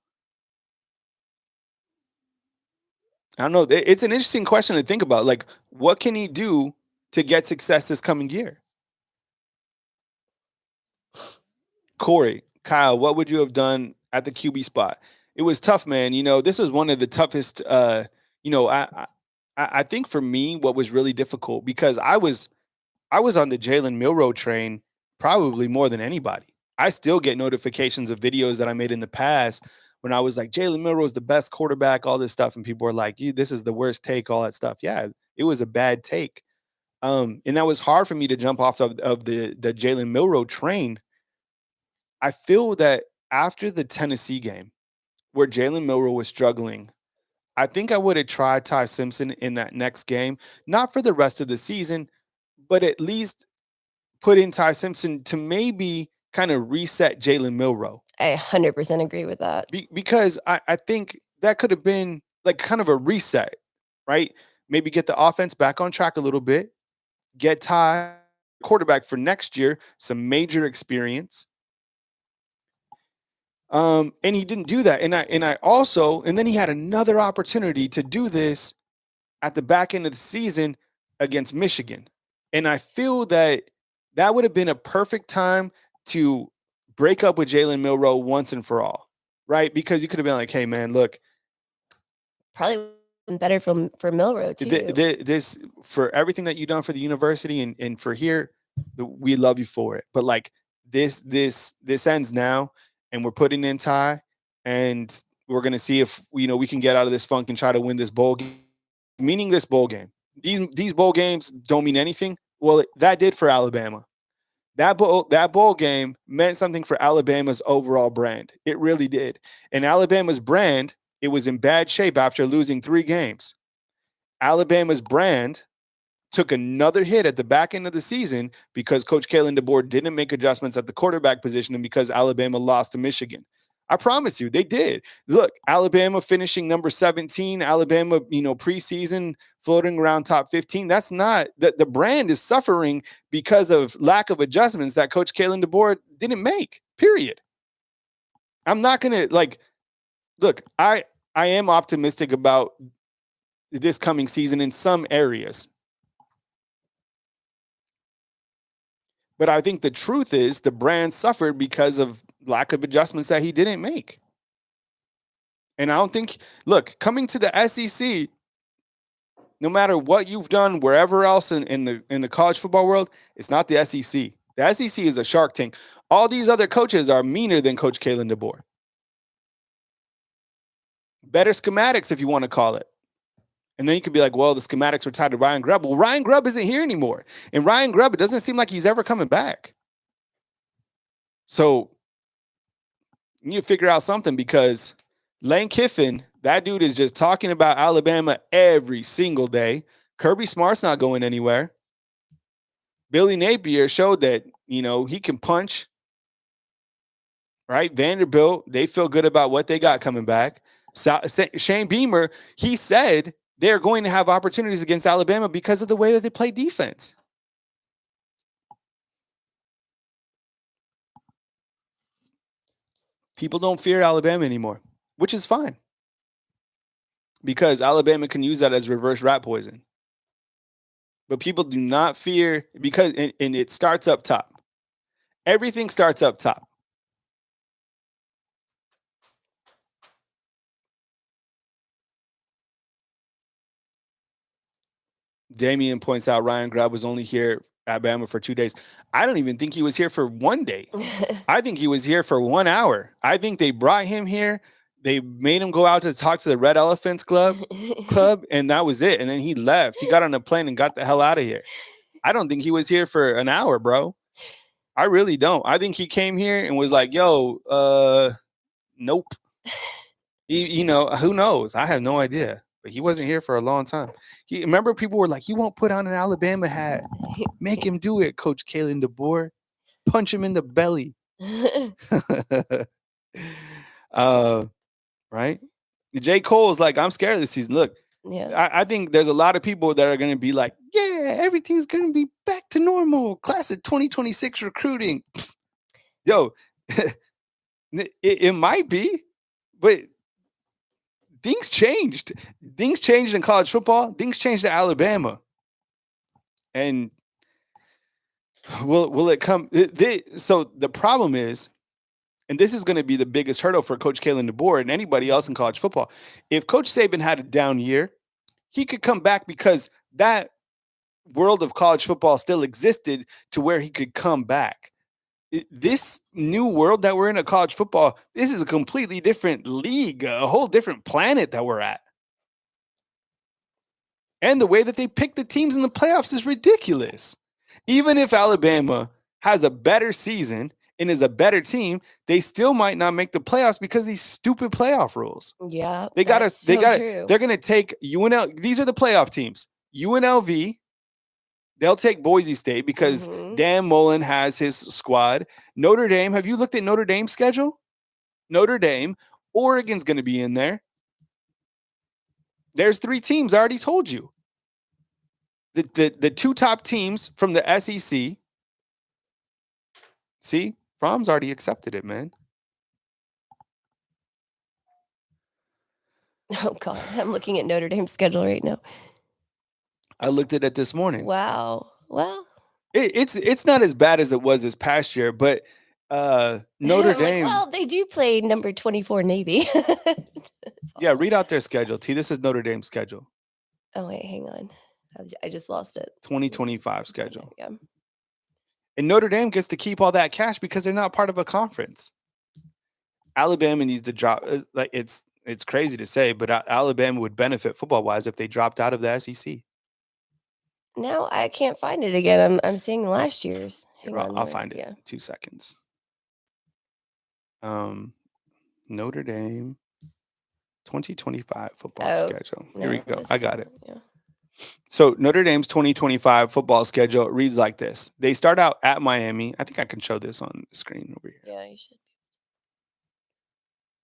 I don't know. It's an interesting question to think about. Like, what can he do to get success this coming year? Corey, Kyle, what would you have done at the QB spot? It was tough, man. You know, this was one of the toughest. You know, I think for me, what was really difficult because I was on the Jalen Milroe train probably more than anybody. I still get notifications of videos that I made in the past when I was like, Jalen Milroe is the best quarterback, all this stuff. And people were like, you, this is the worst take, all that stuff. Yeah, it was a bad take. And that was hard for me to jump off of the Jalen Milroe train. I feel that after the Tennessee game where Jalen Milroe was struggling, I think I would have tried Ty Simpson in that next game, not for the rest of the season, but at least put in Ty Simpson to maybe kind of reset Jalen Milroe. I 100% agree with that. Because I think that could have been like kind of a reset, right? Maybe get the offense back on track a little bit, get Ty quarterback for next year, some major experience. And he didn't do that. And I also, and then he had another opportunity to do this at the back end of the season against Michigan. And I feel that that would have been a perfect time to break up with Jalen Milroe once and for all, right? Because you could have been like, hey, man, look. Probably better for Milroe, too. This, for everything that you've done for the university and for here, we love you for it. But like this ends now, and we're putting in Ty, and we're going to see if, you know, we can get out of this funk and try to win this bowl game. Meaning this bowl game. These bowl games don't mean anything. Well, that did for Alabama. That bowl game meant something for Alabama's overall brand. It really did. And Alabama's brand, it was in bad shape after losing 3 games. Alabama's brand took another hit at the back end of the season because Coach Kalen DeBoer didn't make adjustments at the quarterback position and because Alabama lost to Michigan. I promise you, they did. Look, Alabama finishing number 17, Alabama, you know, preseason floating around top 15. That's not the brand is suffering because of lack of adjustments that Coach Kalen DeBoer didn't make. Period. I'm not gonna look. I am optimistic about this coming season in some areas. But I think the truth is the brand suffered because of lack of adjustments that he didn't make. And I don't think, look, coming to the SEC, no matter what you've done wherever else in the college football world, it's not the SEC. The SEC is a Shark Tank. All these other coaches are meaner than Coach Kalen DeBoer. Better schematics, if you want to call it. And then you could be like, well, the schematics were tied to Ryan Grubb. Well, Ryan Grubb isn't here anymore. And Ryan Grubb, it doesn't seem like he's ever coming back. So you need to figure out something because Lane Kiffin, that dude is just talking about Alabama every single day. Kirby Smart's not going anywhere. Billy Napier showed that, you know, he can punch. Right? Vanderbilt, they feel good about what they got coming back. Shane Beamer, he said they're going to have opportunities against Alabama because of the way that they play defense. People don't fear Alabama anymore, which is fine. Because Alabama can use that as reverse rat poison. But people do not fear because, and it starts up top. Everything starts up top. Damian points out Ryan Grubb was only here at Bama for 2 days. I don't even think he was here for 1 day. I think he was here for 1 hour. I think they brought him here. They made him go out to talk to the Red Elephants Club, and that was it. And then he left. He got on a plane and got the hell out of here. I don't think he was here for an hour, bro. I really don't. I think he came here and was like, yo, nope. Who knows? I have no idea. But he wasn't here for a long time. Remember, people were like, he won't put on an Alabama hat. Make him do it, Coach Kalen DeBoer. Punch him in the belly. Right? J. Cole's like, I'm scared of this season. Look, I think there's a lot of people that are going to be like, yeah, everything's going to be back to normal. Class of 2026 recruiting. Yo, it might be, but things changed. Things changed in college football. Things changed at Alabama. And will it come? So the problem is, and this is going to be the biggest hurdle for Coach Kalen DeBoer and anybody else in college football. If Coach Saban had a down year, he could come back because that world of college football still existed to where he could come back. This new world that we're in at college football, this is a completely different league, a whole different planet that we're at. And the way that they pick the teams in the playoffs is ridiculous. Even if Alabama has a better season and is a better team, they still might not make the playoffs because of these stupid playoff rules. Yeah. They're going to take UNL. These are the playoff teams. UNLV, they'll take Boise State because Dan Mullen has his squad. Notre Dame, have you looked at Notre Dame's schedule? Notre Dame, Oregon's going to be in there. There's 3 teams, I already told you. The 2 top teams from the SEC. See? Fromm's already accepted it, man. Oh, God. I'm looking at Notre Dame's schedule right now. I looked at it this morning. Wow. Well, it's not as bad as it was this past year, but Notre Dame. Well, they do play number 24 Navy. Yeah, read out their schedule. T, this is Notre Dame's schedule. Oh, wait, hang on. I just lost it. 2025 schedule. Yeah. And Notre Dame gets to keep all that cash because they're not part of a conference. Alabama needs to drop. Like it's crazy to say, but Alabama would benefit football-wise if they dropped out of the SEC. Now I can't find it again. I'm seeing last year's. I'll find it in 2 seconds. Notre Dame 2025 football schedule. Here we go. I got it. Yeah. So Notre Dame's 2025 football schedule reads like this. They start out at Miami. I think I can show this on the screen over here. Yeah, you should.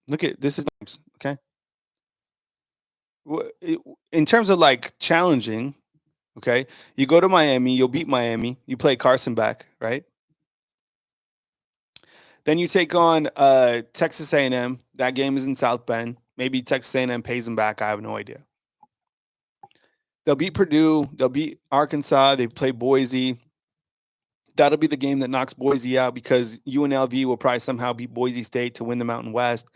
Look at this is okay. In terms of like challenging, okay, you go to Miami, you'll beat Miami, you play Carson back, right? Then you take on Texas A&M. That game is in South Bend. Maybe Texas A&M pays them back. I have no idea. They'll beat Purdue. They'll beat Arkansas. They play Boise. That'll be the game that knocks Boise out because UNLV will probably somehow beat Boise State to win the Mountain West.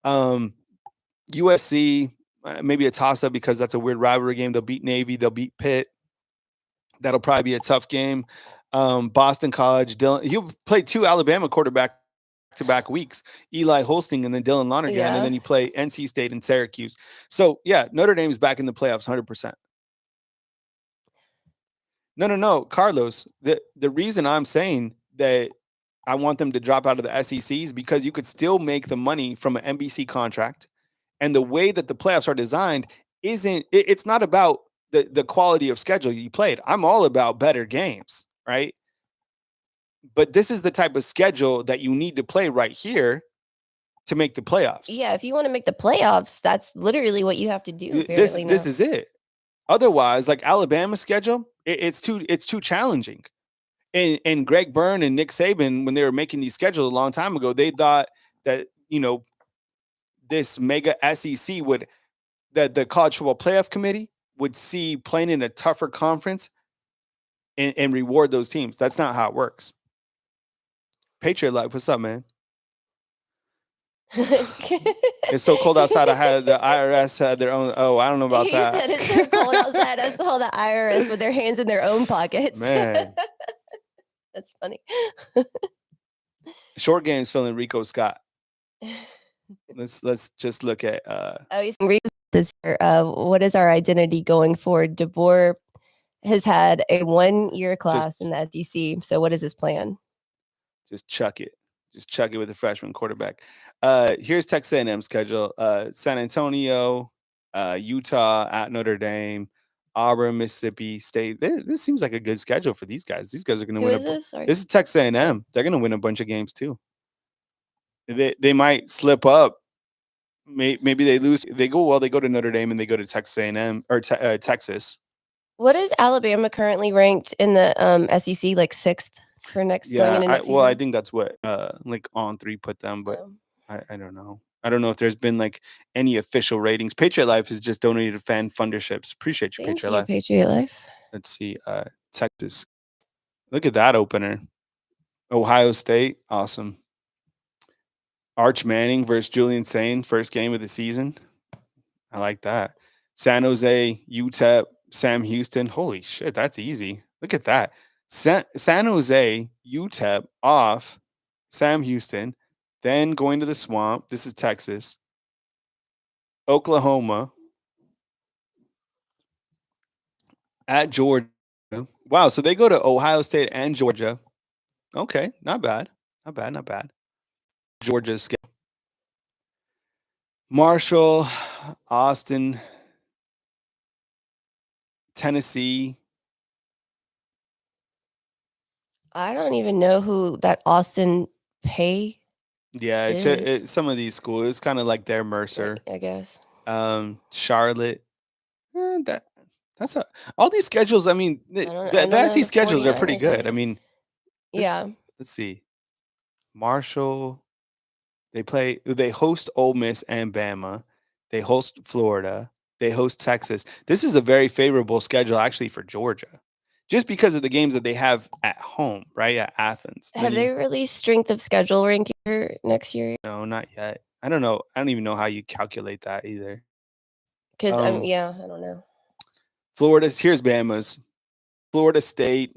USC, maybe a toss-up because that's a weird rivalry game. They'll beat Navy. They'll beat Pitt. That'll probably be a tough game. Boston College. He'll play 2 Alabama quarterback-to-back weeks. Eli Holsting and then Dylan Lonergan, and then you play NC State and Syracuse. So, yeah, Notre Dame's back in the playoffs 100%. No, Carlos. The reason I'm saying that I want them to drop out of the SEC is because you could still make the money from an NBC contract. And the way that the playoffs are designed it's not about the quality of schedule you played. I'm all about better games, right? But this is the type of schedule that you need to play right here to make the playoffs. Yeah, if you want to make the playoffs, that's literally what you have to do. This is it. Otherwise, like Alabama's schedule, it's too challenging. And Greg Byrne and Nick Saban, when they were making these schedules a long time ago, they thought that, this mega SEC that the college football playoff committee would see playing in a tougher conference and reward those teams. That's not how it works. Patriot Life, what's up, man? It's so cold outside. I had the IRS had their own. Oh, I don't know about He that. said it's so cold outside. I saw the IRS with their hands in their own pockets. Man, That's funny. short games filling Rico Scott. Let's just look at Oh, he's this year. What is our identity going forward? DeBoer has had a 1-year class in the SEC. So what is his plan? Just chuck it. Just chuck it with a freshman quarterback. Here's Texas A&M schedule. San Antonio, Utah, at Notre Dame, Auburn, Mississippi State. This seems like a good schedule for these guys. These guys are going to Who win. is this? Sorry. This is Texas A&M. They're going to win a bunch of games too. They might slip up. Maybe they lose. They go to Notre Dame and they go to Texas A&M or Texas. What is Alabama currently ranked in the SEC? Like 6th for next going into next season? I think that's what like On3 put them, but I don't know. I don't know if there's been like any official ratings. Patriot Life has just donated fan funderships. Appreciate you, Thank Patriot you, Life. Patriot Life. Let's see. Texas. Look at that opener. Ohio State. Awesome. Arch Manning versus Julian Sane. First game of the season. I like that. San Jose, UTEP, Sam Houston. Holy shit, that's easy. Look at that. San Jose, UTEP off, Sam Houston, then going to the Swamp. This is Texas. Oklahoma. At Georgia. Wow, so they go to Ohio State and Georgia. Okay, not bad. Not bad. Georgia's schedule. Marshall, Austin, Tennessee. I don't even know who that Austin Pay. Yeah, it's some of these schools. It's kind of like their Mercer, I guess. Charlotte. That's all these schedules. I mean, the SEC schedules are pretty good. I mean, yeah. Let's see. Marshall. They host Ole Miss and Bama. They host Florida. They host Texas. This is a very favorable schedule actually for Georgia, just because of the games that they have at home, right at Athens. Have they released strength of schedule ranking for next year? No, not yet. I don't know. I don't even know how you calculate that either. Because I don't know. Here's Bama's. Florida State,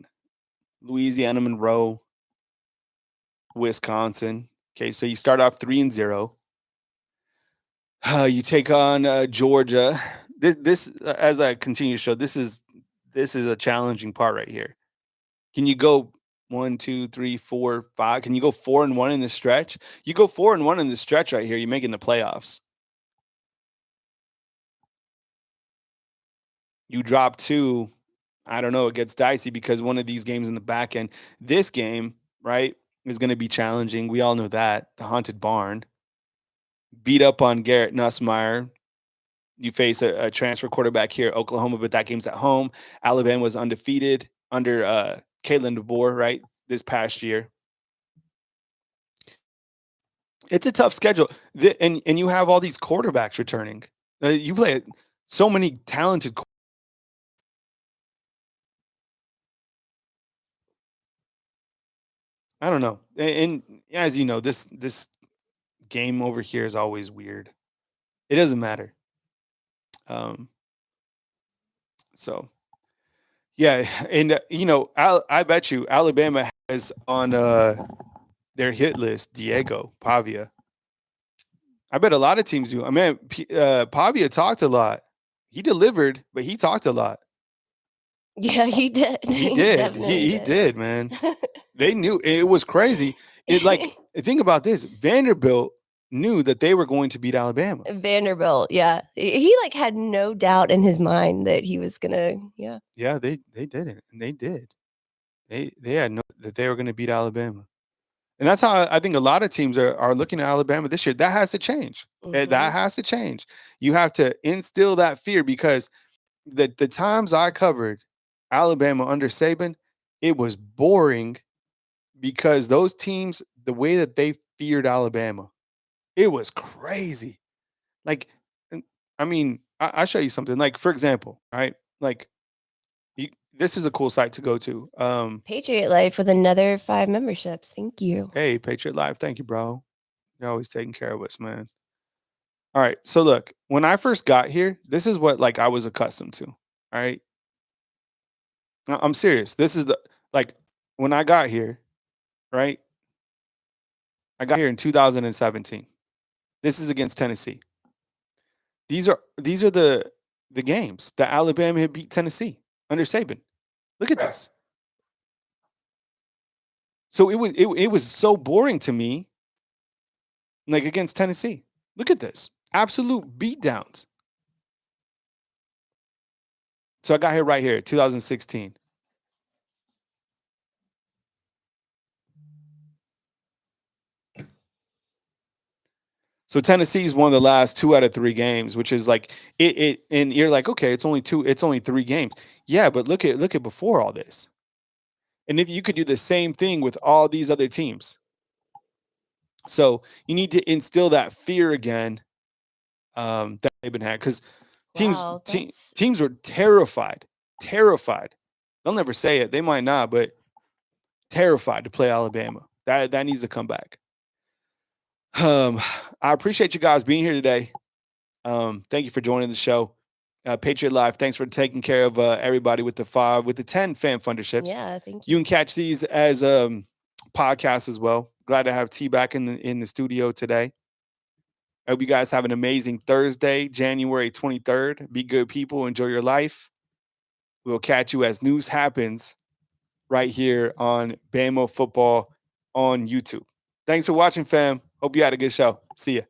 Louisiana Monroe, Wisconsin. Okay, so you start off 3-0. You take on Georgia. This as I continue to show, this is a challenging part right here. Can you go 1, 2, 3, 4, 5? Can you go 4-1 in the stretch? You go 4-1 in the stretch right here. You're making the playoffs. You drop 2. I don't know. It gets dicey because one of these games in the back end. This game, right, is going to be challenging. We all know that. The Haunted Barn. Beat up on Garrett Nussmeier. You face a transfer quarterback here, Oklahoma, but that game's at home. Alabama was undefeated under Kalen DeBoer, right, this past year. It's a tough schedule. And you have all these quarterbacks returning. You play so many talented quarterbacks. I don't know. And as you know, this game over here is always weird. It doesn't matter. So yeah, and I bet you Alabama has on their hit list Diego Pavia. I bet a lot of teams do. I mean, Pavia talked a lot. He delivered, but he talked a lot. Yeah, he did. He did. He did, man. They knew it was crazy. It like think about this. Vanderbilt knew that they were going to beat Alabama. Vanderbilt, yeah. He like had no doubt in his mind that he was gonna, yeah. Yeah, they did it. And they did. They had no that they were gonna beat Alabama. And that's how I think a lot of teams are looking at Alabama this year. That has to change. Mm-hmm. That has to change. You have to instill that fear because the times I covered Alabama under Saban, it was boring because those teams, the way that they feared Alabama, it was crazy. Like, I mean, I'll show you something. Like, for example, right? Like, this is a cool site to go to. Patriot Life with another 5 memberships. Thank you. Hey, Patriot Life. Thank you, bro. You're always taking care of us, man. All right. So look, when I first got here, this is what like I was accustomed to. All right. I'm serious. This is the like when I got here, right? I got here in 2017. This is against Tennessee. These are the games that Alabama had beat Tennessee under Saban. Look at this. So it was so boring to me, like against Tennessee. Look at this. Absolute beatdowns. So I got here right here, 2016. So Tennessee's won the last 2 out of 3 games, which is like it and you're like, okay, it's only 3 games. Yeah, but look at before all this. And if you could do the same thing with all these other teams. So you need to instill that fear again that they've been had because teams were terrified. They'll never say it. They might not, but terrified to play Alabama. That needs to come back. I appreciate you guys being here today. Thank you for joining the show. Patriot Live, thanks for taking care of everybody with the 10 fan funderships. Yeah, thank you. You can catch these as podcasts as well. Glad to have T back in the studio today. I hope you guys have an amazing Thursday, January 23rd. Be good people. Enjoy your life. We'll catch you as news happens right here on Bama Football on YouTube. Thanks for watching, fam. Hope you had a good show. See ya.